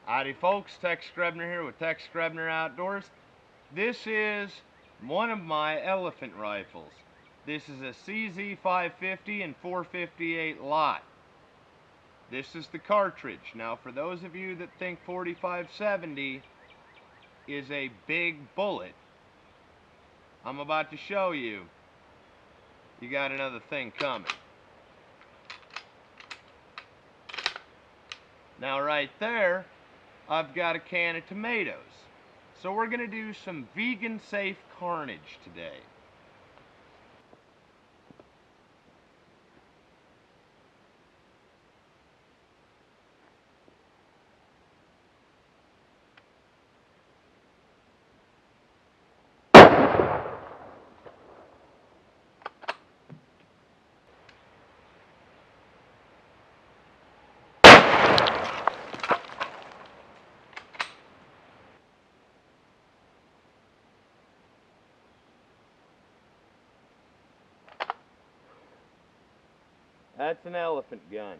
Howdy folks, Tex Grebner here with Tex Grebner Outdoors. This is one of my elephant rifles. This is a CZ550 and 458 Lott. This is the cartridge. Now for those of you that think 4570 is a big bullet, I'm about to show you. You got another thing coming. Now right there, I've got a can of tomatoes. So we're going to do some vegan safe carnage today. That's an elephant gun.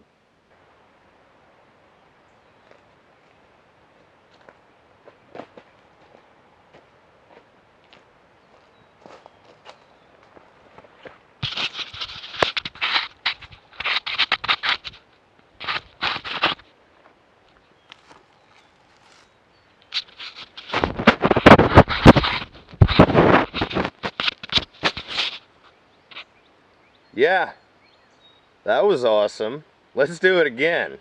Yeah, that was awesome. Let's do it again.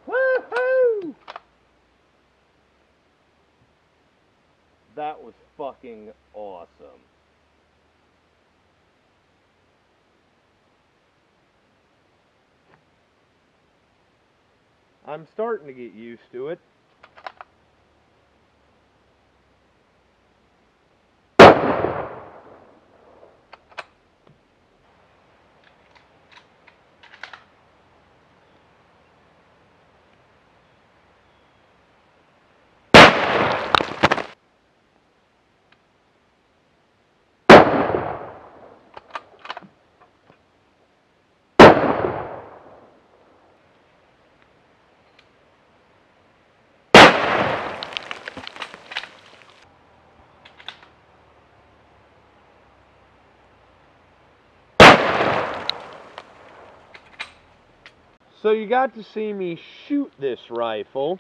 Woohoo! That was fucking awesome. I'm starting to get used to it. So you got to see me shoot this rifle,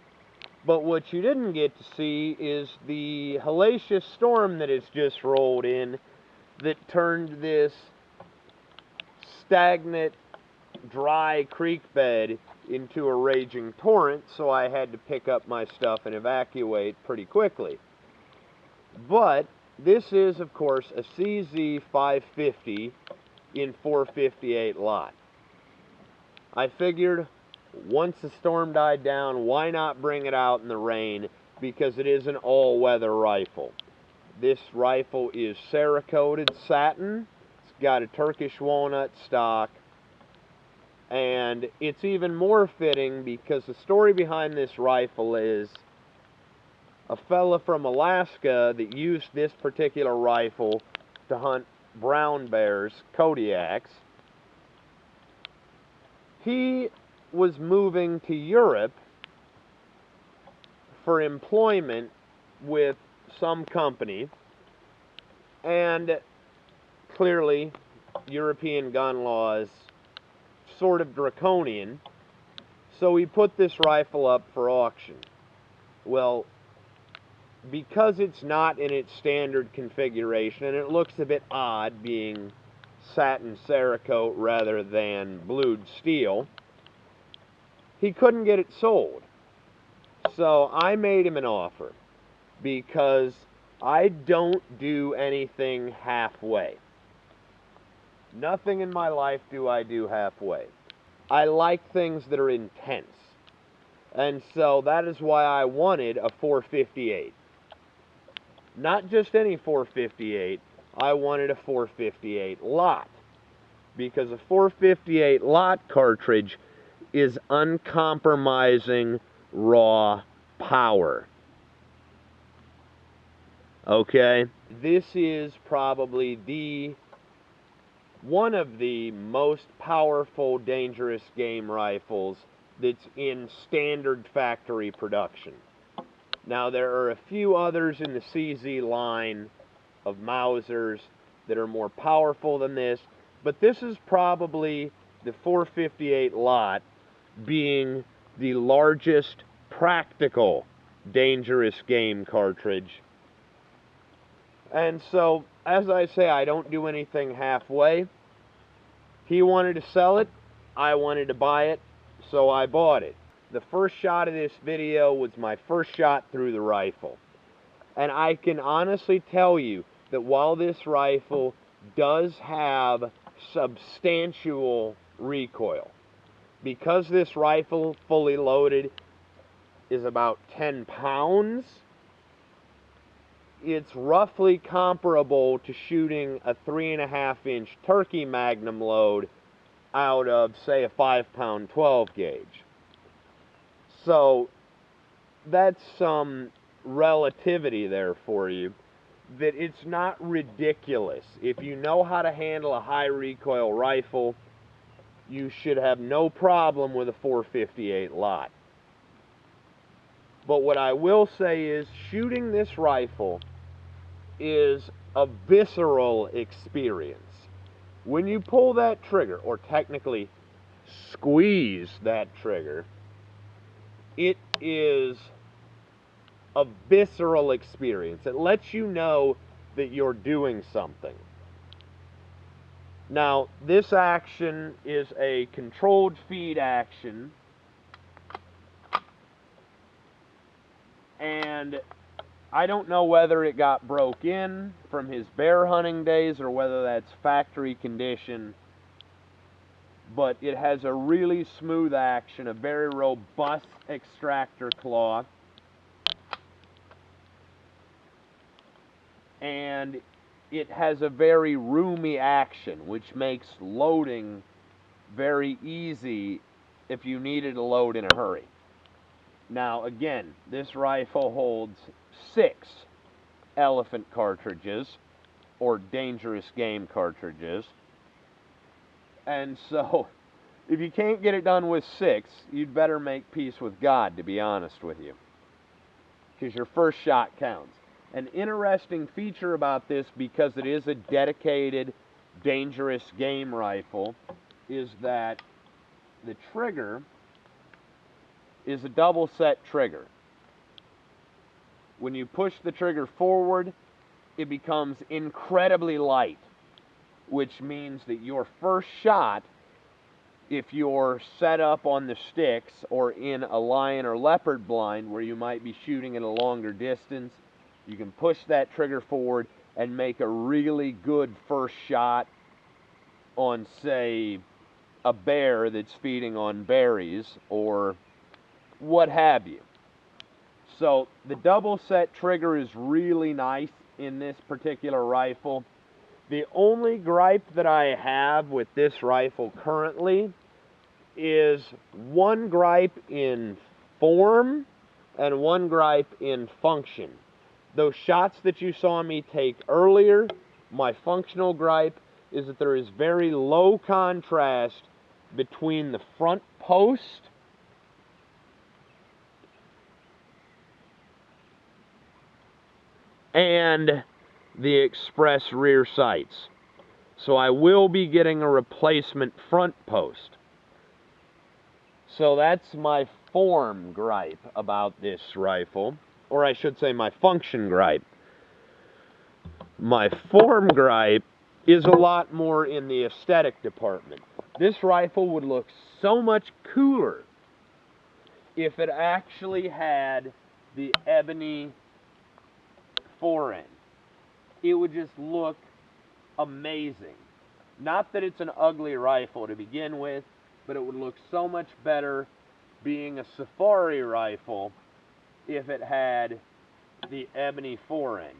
but what you didn't get to see is the hellacious storm that has just rolled in that turned this stagnant, dry creek bed into a raging torrent, so I had to pick up my stuff and evacuate pretty quickly. But this is, of course, a CZ550 in 458 Lott. I figured once the storm died down, why not bring it out in the rain, because it is an all-weather rifle. This rifle is Cerakoted satin. It's got a Turkish walnut stock. And it's even more fitting because the story behind this rifle is a fella from Alaska that used this particular rifle to hunt brown bears, Kodiaks. He was moving to Europe for employment with some company, and clearly European gun laws sort of draconian, so he put this rifle up for auction. Well, because it's not in its standard configuration, and it looks a bit odd being satin Cerakote rather than blued steel, he couldn't get it sold. So I made him an offer, because I don't do anything halfway. Nothing in my life do I do halfway. I like things that are intense. And so that is why I wanted a 458. Not just any 458, I wanted a 458 Lott. Because a 458 Lott cartridge is uncompromising raw power. Okay? This is probably one of the most powerful, dangerous game rifles that's in standard factory production. Now, there are a few others in the CZ line of Mausers that are more powerful than this, but this is probably the 458 Lott being the largest practical dangerous game cartridge. And so, as I say, I don't do anything halfway. He wanted to sell it, I wanted to buy it, so I bought it. The first shot of this video was my first shot through the rifle. And I can honestly tell you that while this rifle does have substantial recoil, because this rifle, fully loaded, is about 10 pounds, it's roughly comparable to shooting a 3.5-inch turkey magnum load out of, say, a 5-pound 12 gauge. So that's some relativity there for you, that it's not ridiculous. If you know how to handle a high recoil rifle, you should have no problem with a 458 Lott. But what I will say is, shooting this rifle is a visceral experience. When you pull that trigger, or technically squeeze that trigger, it is a visceral experience. It lets you know that you're doing something. Now, this action is a controlled feed action, and I don't know whether it got broke in from his bear hunting days or whether that's factory condition, but it has a really smooth action, a very robust extractor claw, and it has a very roomy action, which makes loading very easy if you needed to load in a hurry. Now, again, this rifle holds 6 elephant cartridges, or dangerous game cartridges. And so, if you can't get it done with 6, you'd better make peace with God, to be honest with you, because your first shot counts. An interesting feature about this, because it is a dedicated dangerous game rifle, is that the trigger is a double set trigger. When you push the trigger forward, it becomes incredibly light, which means that your first shot, if you're set up on the sticks or in a lion or leopard blind where you might be shooting at a longer distance, you can push that trigger forward and make a really good first shot on, say, a bear that's feeding on berries or what have you. So the double set trigger is really nice in this particular rifle. The only gripe that I have with this rifle currently is one gripe in form and one gripe in function. Those shots that you saw me take earlier, my functional gripe is that there is very low contrast between the front post and the express rear sights. So I will be getting a replacement front post. So that's my form gripe about this rifle, or I should say my function gripe. My form gripe is a lot more in the aesthetic department. This rifle would look so much cooler if it actually had the ebony forend. It would just look amazing. Not that it's an ugly rifle to begin with, but it would look so much better being a safari rifle if it had the ebony forend.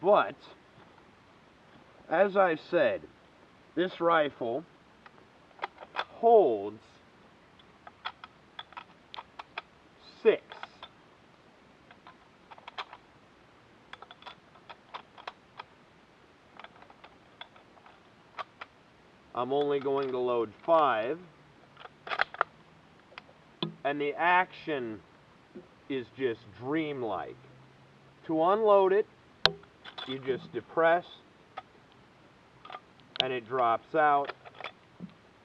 But, as I said, this rifle holds 6. I'm only going to load 5, and the action is just dreamlike. To unload it, you just depress, and it drops out.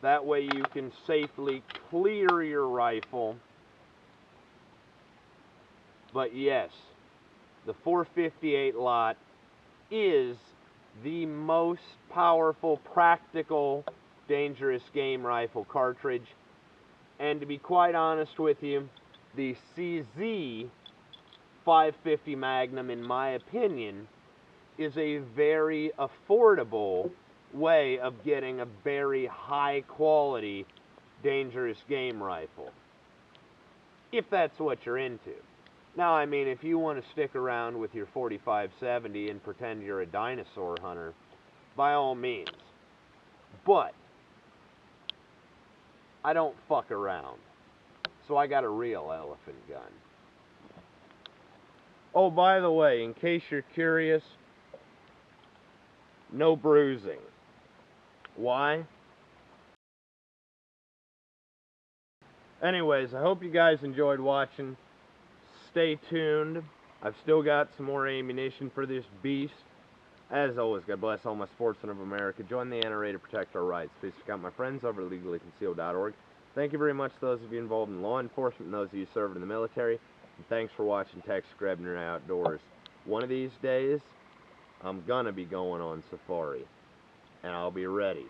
That way you can safely clear your rifle. But yes, the 458 Lott is the most powerful, practical, dangerous game rifle cartridge. And to be quite honest with you, the CZ 550 Magnum, in my opinion, is a very affordable way of getting a very high quality, dangerous game rifle. If that's what you're into. Now, I mean, if you want to stick around with your 4570 and pretend you're a dinosaur hunter, by all means. But I don't fuck around. So I got a real elephant gun. Oh, by the way, in case you're curious, no bruising. Why? Anyways, I hope you guys enjoyed watching. Stay tuned. I've still got some more ammunition for this beast. As always, God bless all my sportsmen of America. Join the NRA to protect our rights. Please check out my friends over at legallyconcealed.org. Thank you very much to those of you involved in law enforcement and those of you serving in the military. And thanks for watching Texas Grebner Outdoors. One of these days, I'm gonna be going on safari. And I'll be ready.